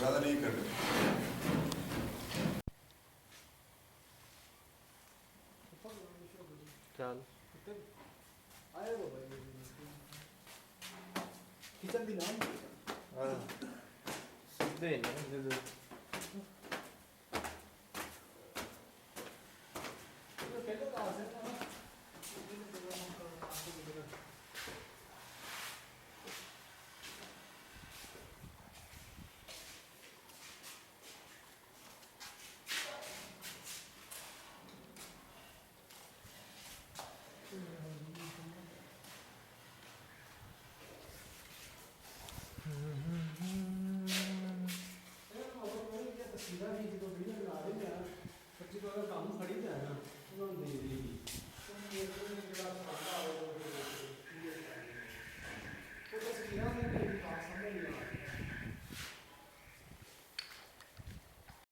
ਜ਼ਿਆਦਾ ਨਹੀਂ ਕਰਦੇ। ਚੱਲ ਆਏ ਹੋ ਭਾਈ ਕਿਚਨ ਦੀ ਨਾਮ ਸਿੱਧੇ ਨੇ ਪਹਿਲੇ ਤਾਂ ਆਸੇ ਨਾ ਤਸਵੀਰਾਂ ਵੀ ਜਦੋਂ ਵੀਡੀਓ ਬਣਾ ਰਹੇ ਆ ਬੱਚੇ ਕੋਲ ਕੰਮ ਖੜੀ ਜਾਣਾ ਉਹਨਾਂ ਨੂੰ ਦੇ ਦੇ